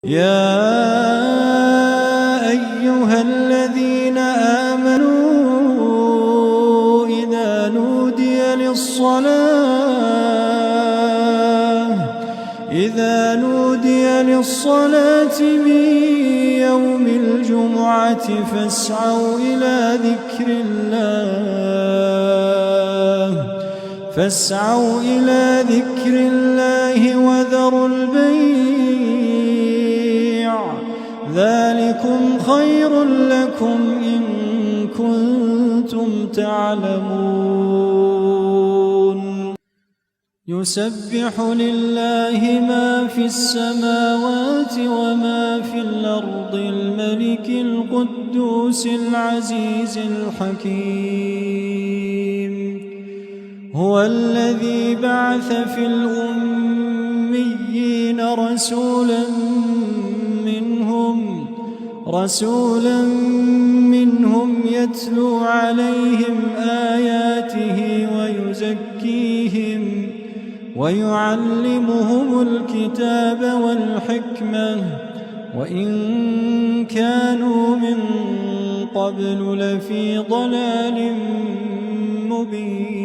يا أيها الذين آمنوا إذا نودي للصلاة من يوم الجمعة فاسعوا إلى ذكر الله وذروا البيع ذلكم خير لكم إن كنتم تعلمون يسبح لله ما في السماوات وما في الأرض الملك القدوس العزيز الحكيم هو الذي بعث في الأميين رسولا منهم يتلو عليهم آياته ويزكيهم ويعلمهم الكتاب والحكمة وإن كانوا من قبل لفي ضلال مبين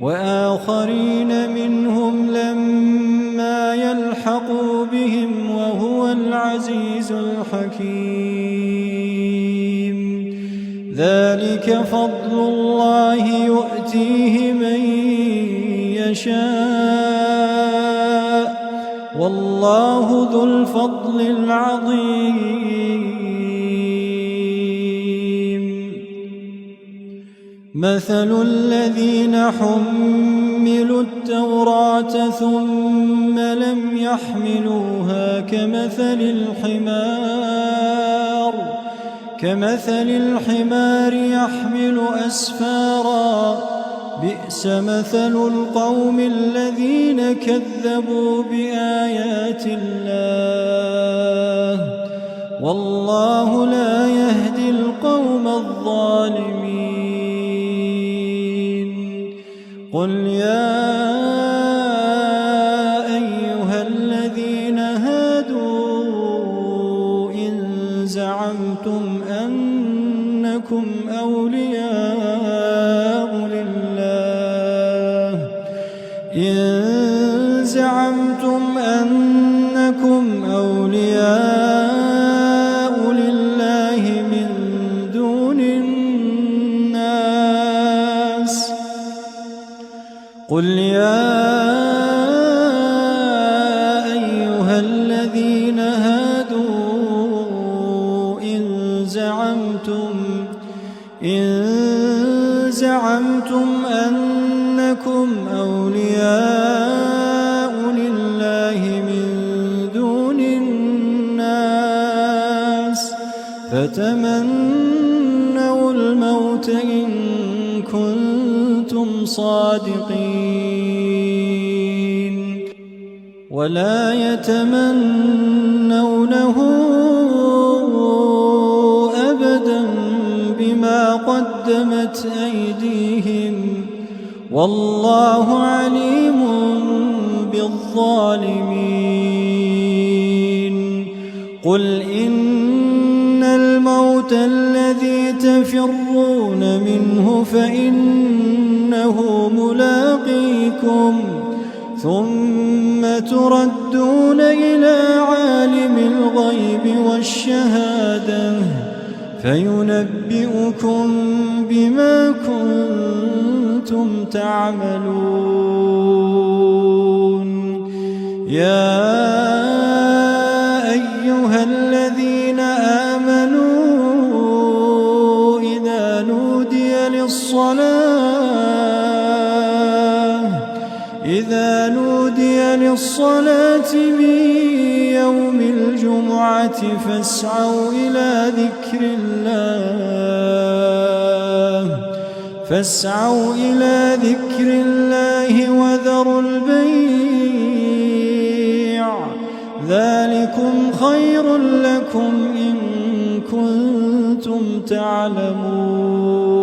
وآخرين منهم لما يلحقوا بهم وهو العزيز الحكيم ذلك فضل الله يؤتيه من يشاء والله ذو الفضل العظيم مثل الذين حملوا التوراة ثم لم يحملوها كمثل الحمار يحمل أسفارا بئس مثل القوم الذين كذبوا بآيات الله والله لا يهدي القوم الظالمين قل يا أيها الذين هادوا إن زعمتم أنكم أولياء لله من دون الناس قل يا أيها الذين هادوا إن زعمتم أنكم أولياء لله من دون الناس فتمنوا الموت إن كنتم صادقين ولا يتمنونه أبدا بما قدمت أيديهم والله عليم بالظالمين قل إن الموت الذي تفرون منه فإنه ملاقيكم ثم تردون إلى عالم الغيب والشهادة فينبئكم بما كنتم تعملون يا أيها الذين آمنوا إذا نودي للصلاة من يوم الجمعة فاسعوا إلى ذكر الله وذروا البيع ذلكم خير لكم إن كنتم تعلمون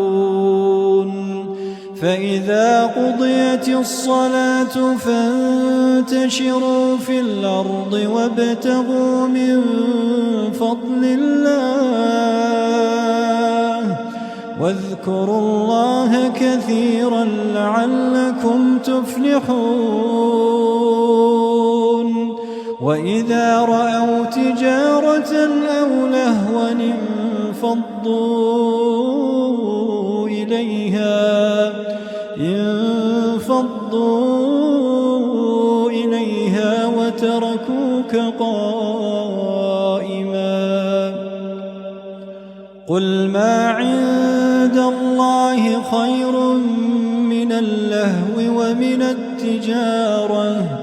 فإذا قضيت الصلاة فانتشروا في الأرض وابتغوا من فضل الله واذكروا الله كثيرا لعلكم تفلحون وإذا رأوا تجارة أو لهوا انفضوا إليها وتركوك قائما قل ما عند الله خير من اللهو ومن التجارة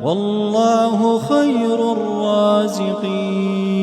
والله خير الرازقين